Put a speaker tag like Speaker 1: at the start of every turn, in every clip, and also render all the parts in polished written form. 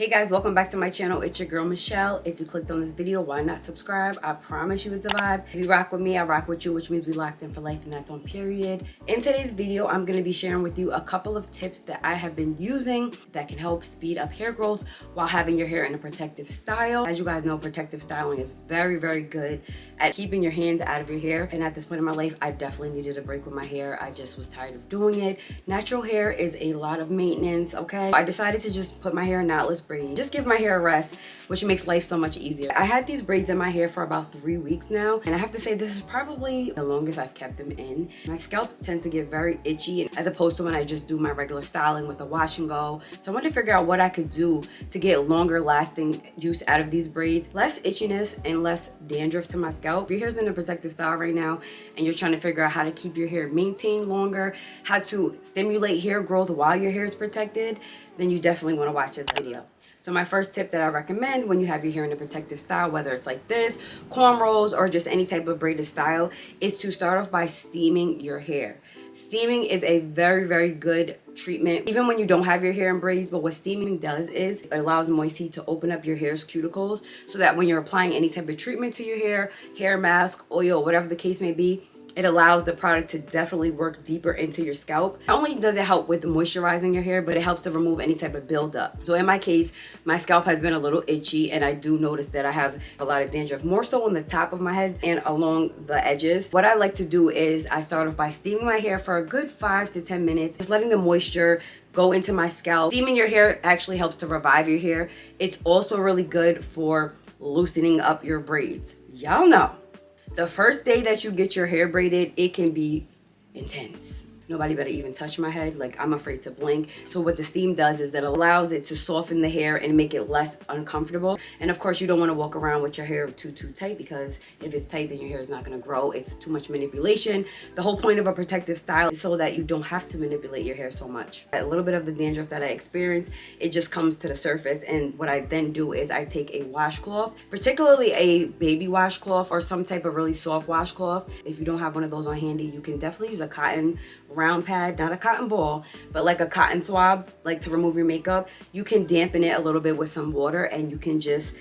Speaker 1: Hey guys, welcome back to my channel. It's your girl Michelle. If you clicked on this video, why not subscribe? I promise you it's a vibe. If you rock with me, I rock with you, which means we locked in for life, and that's on period. In today's video, I'm going to be sharing with you a couple of tips that I have been using that can help speed up hair growth while having your hair in a protective style. As you guys know, protective styling is very, very good at keeping your hands out of your hair. And at this point in my life, I definitely needed a break with my hair. I just was tired of doing it. Natural hair is a lot of maintenance, okay? I decided to just put my hair in knotless braids. Just give my hair a rest, which makes life so much easier. I had these braids in my hair for about 3 weeks now, and I have to say this is probably the longest I've kept them in. My scalp tends to get very itchy as opposed to when I just do my regular styling with a wash and go. So I wanted to figure out what I could do to get longer lasting use out of these braids, less itchiness and less dandruff to my scalp. If your hair's in a protective style right now and you're trying to figure out how to keep your hair maintained longer, how to stimulate hair growth while your hair is protected, then you definitely want to watch this video. So my first tip that I recommend when you have your hair in a protective style, whether it's like this, cornrows, or just any type of braided style, is to start off by steaming your hair. Steaming is a very, very good treatment, even when you don't have your hair in braids. But what steaming does is it allows moist heat to open up your hair's cuticles so that when you're applying any type of treatment to your hair mask, oil, whatever the case may be, it allows the product to definitely work deeper into your scalp. Not only does it help with moisturizing your hair, but it helps to remove any type of buildup. So in my case, my scalp has been a little itchy, and I do notice that I have a lot of dandruff, more so on the top of my head and along the edges. What I like to do is I start off by steaming my hair for a good 5 to 10 minutes, just letting the moisture go into my scalp. Steaming your hair actually helps to revive your hair. It's also really good for loosening up your braids. Y'all know, the first day that you get your hair braided, it can be intense. Nobody better even touch my head. Like, I'm afraid to blink. So what the steam does is it allows it to soften the hair and make it less uncomfortable. And of course, you don't want to walk around with your hair too tight, because if it's tight, then your hair is not going to grow. It's too much manipulation. The whole point of a protective style is so that you don't have to manipulate your hair so much. A little bit of the dandruff that I experience, it just comes to the surface. And what I then do is I take a washcloth, particularly a baby washcloth or some type of really soft washcloth. If you don't have one of those on handy, you can definitely use a cotton round pad, not a cotton ball, but like a cotton swab, like to remove your makeup. You can dampen it a little bit with some water, and you can just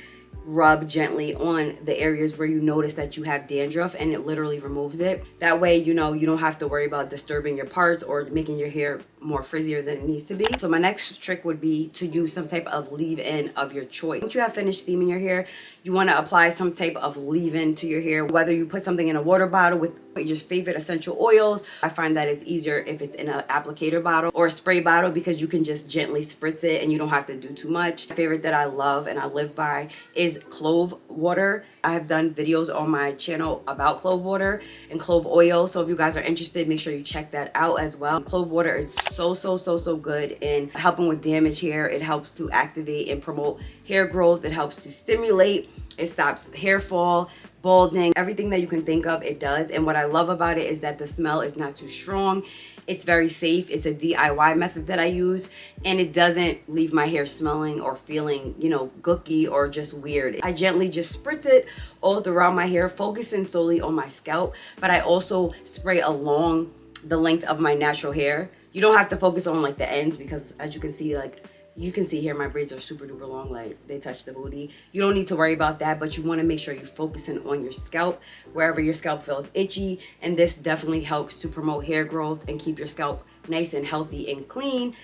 Speaker 1: rub gently on the areas where you notice that you have dandruff, and it literally removes it. That way, you know, you don't have to worry about disturbing your parts or making your hair more frizzier than it needs to be. So my next trick would be to use some type of leave-in of your choice. Once you have finished steaming your hair, you want to apply some type of leave-in to your hair, whether you put something in a water bottle with your favorite essential oils. I find that it's easier if it's in an applicator bottle or a spray bottle, because you can just gently spritz it and you don't have to do too much. My favorite that I love and I live by is clove water. I have done videos on my channel about clove water and clove oil, so if you guys are interested, make sure you check that out as well. Clove water is so good in helping with damaged hair. It helps to activate and promote hair growth. It helps to stimulate. It stops hair fall, balding, everything that you can think of, it does. And what I love about it is that the smell is not too strong. It's very safe. It's a DIY method that I use, and it doesn't leave my hair smelling or feeling, you know, gooky or just weird. I gently just spritz it all throughout my hair, focusing solely on my scalp, but I also spray along the length of my natural hair. You don't have to focus on like the ends, because as you can see, like, you can see here my braids are super duper long, like they touch the booty. You don't need to worry about that, but you want to make sure you're focusing on your scalp, wherever your scalp feels itchy. And this definitely helps to promote hair growth and keep your scalp nice and healthy and clean.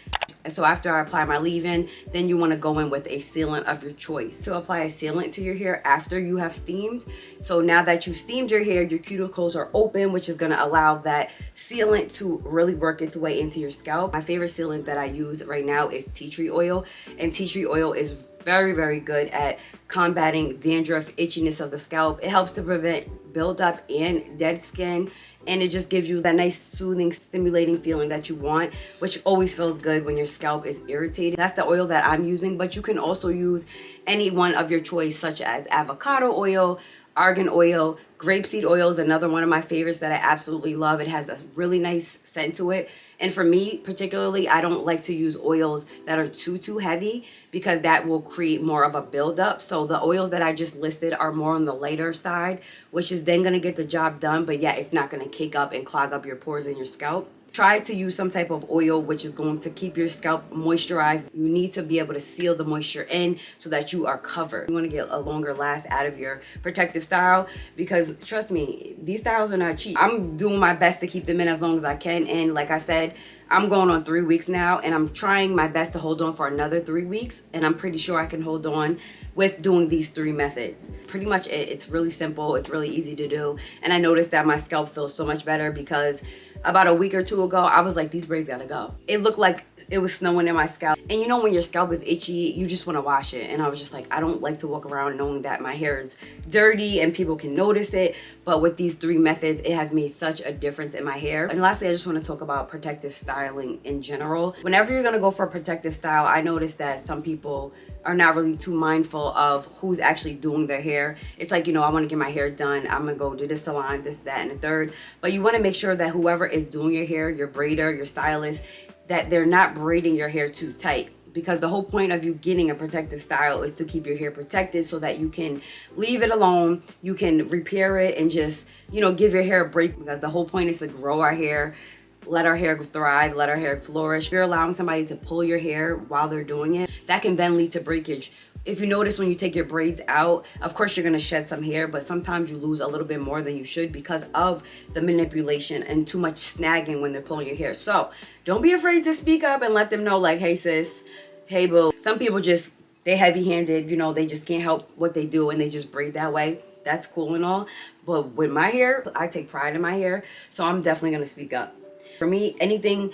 Speaker 1: So after I apply my leave-in, then you want to go in with a sealant of your choice. So apply a sealant to your hair after you have steamed. So now that you've steamed your hair, your cuticles are open, which is going to allow that sealant to really work its way into your scalp. My favorite sealant that I use right now is tea tree oil, and tea tree oil is very good at combating dandruff, itchiness of the scalp. It helps to prevent buildup and dead skin, and it just gives you that nice soothing, stimulating feeling that you want, which always feels good when your scalp is irritated. That's the oil that I'm using, but you can also use any one of your choice, such as avocado oil, argan oil. Grapeseed oil is another one of my favorites that I absolutely love. It has a really nice scent to it. And for me particularly, I don't like to use oils that are too heavy, because that will create more of a buildup. So the oils that I just listed are more on the lighter side, which is then going to get the job done, but yeah, it's not going to cake up and clog up your pores in your scalp. Try to use some type of oil which is going to keep your scalp moisturized. You need to be able to seal the moisture in so that you are covered. You want to get a longer last out of your protective style, because trust me, these styles are not cheap. I'm doing my best to keep them in as long as I can, and like I said, I'm going on 3 weeks now, and I'm trying my best to hold on for another 3 weeks, and I'm pretty sure I can hold on with doing these 3 methods. Pretty much it's really simple, it's really easy to do, and I noticed that my scalp feels so much better because about a week or 2 ago, I was like, these braids gotta go. It looked like it was snowing in my scalp. And you know when your scalp is itchy, you just wanna wash it. And I was just like, I don't like to walk around knowing that my hair is dirty and people can notice it. But with these 3 methods, it has made such a difference in my hair. And lastly, I just wanna talk about protective styling in general. Whenever you're gonna go for a protective style, I noticed that some people are not really too mindful of who's actually doing their hair. It's like, you know, I want to get my hair done, I'm gonna go do this salon, this, that, and the third. But you want to make sure that whoever is doing your hair, your braider, your stylist, that they're not braiding your hair too tight. Because the whole point of you getting a protective style is to keep your hair protected so that you can leave it alone, you can repair it, and just, you know, give your hair a break. Because the whole point is to grow our hair, let our hair thrive, let our hair flourish. If you're allowing somebody to pull your hair while they're doing it, that can then lead to breakage. If you notice when you take your braids out, of course you're gonna shed some hair, but sometimes you lose a little bit more than you should because of the manipulation and too much snagging when they're pulling your hair. So don't be afraid to speak up and let them know, like, hey sis, hey boo. Some people just, they heavy-handed, you know, they just can't help what they do and they just braid that way. That's cool and all. But with my hair, I take pride in my hair, so I'm definitely gonna speak up. For me, anything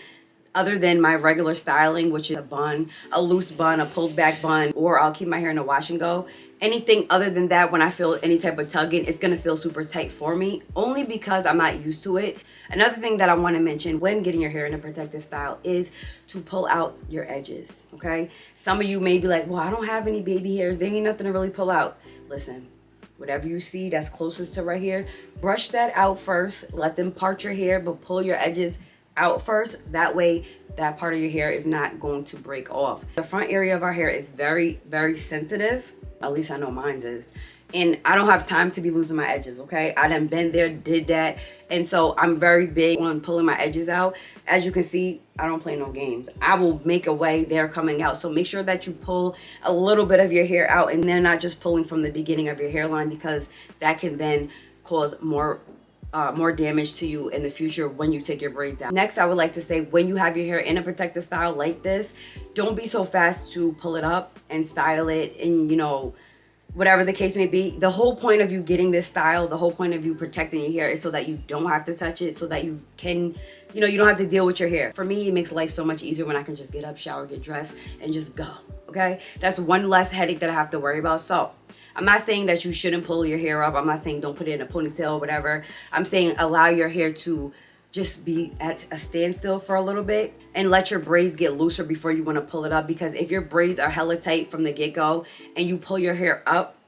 Speaker 1: other than my regular styling, which is a bun, a loose bun, a pulled back bun, or I'll keep my hair in a wash and go. Anything other than that, when I feel any type of tugging, it's gonna feel super tight for me, only because I'm not used to it. Another thing that I wanna mention when getting your hair in a protective style is to pull out your edges, okay? Some of you may be like, well, I don't have any baby hairs, there ain't nothing to really pull out. Listen, whatever you see that's closest to right here, brush that out first, let them part your hair, but pull your edges out first. That way that part of your hair is not going to break off. The front area of our hair is very, very sensitive. At least I know mine is. And I don't have time to be losing my edges, okay? I done been there, did that. And so I'm very big on pulling my edges out. As you can see, I don't play no games. I will make a way they're coming out. So make sure that you pull a little bit of your hair out and they're not just pulling from the beginning of your hairline, because that can then cause more damage to you in the future when you take your braids out. Next, I would like to say, when you have your hair in a protective style like this, don't be so fast to pull it up and style it, and you know, whatever the case may be. The whole point of you getting this style, the whole point of you protecting your hair is so that you don't have to touch it, so that you can, you know, you don't have to deal with your hair. For me, it makes life so much easier when I can just get up, shower, get dressed, and just go, okay? That's one less headache that I have to worry about. So I'm not saying that you shouldn't pull your hair up. I'm not saying don't put it in a ponytail or whatever. I'm saying allow your hair to just be at a standstill for a little bit and let your braids get looser before you want to pull it up. Because if your braids are hella tight from the get-go and you pull your hair up,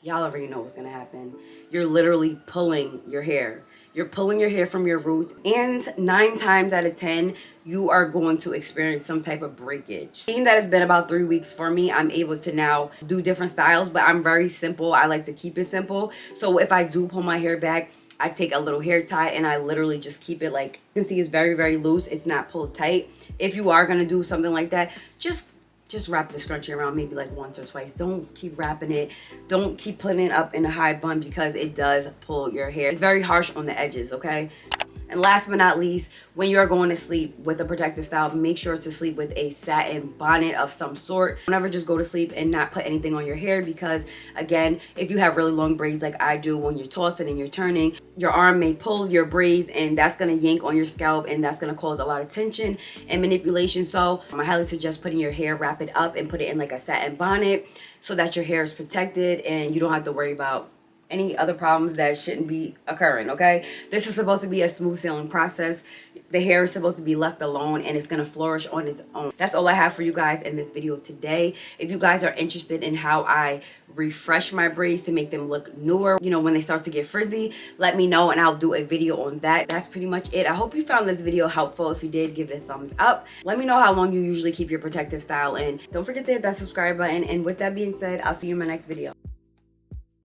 Speaker 1: y'all already know what's going to happen. You're literally pulling your hair. You're pulling your hair from your roots, and 9 times out of 10, you are going to experience some type of breakage. Seeing that it's been about 3 weeks for me, I'm able to now do different styles, but I'm very simple. I like to keep it simple. So if I do pull my hair back, I take a little hair tie and I literally just keep it, like you can see, it's very, very loose. It's not pulled tight. If you are going to do something like that, just wrap the scrunchie around maybe like once or twice. Don't keep wrapping it. Don't keep putting it up in a high bun, because it does pull your hair. It's very harsh on the edges, okay? And last but not least, when you're going to sleep with a protective style, make sure to sleep with a satin bonnet of some sort. Don't ever just go to sleep and not put anything on your hair, because again, if you have really long braids like I do, when you're tossing and you're turning, your arm may pull your braids and that's going to yank on your scalp, and that's going to cause a lot of tension and manipulation. So I highly suggest putting your hair, wrap it up and put it in like a satin bonnet so that your hair is protected and you don't have to worry about any other problems that shouldn't be occurring, okay? This is supposed to be a smooth sailing process. The hair is supposed to be left alone and it's gonna flourish on its own. That's all I have for you guys in this video today. If you guys are interested in how I refresh my braids to make them look newer, you know, when they start to get frizzy, let me know and I'll do a video on that. That's pretty much it. I hope you found this video helpful. If you did, give it a thumbs up. Let me know how long you usually keep your protective style, and don't forget to hit that subscribe button. And with that being said, I'll see you in my next video.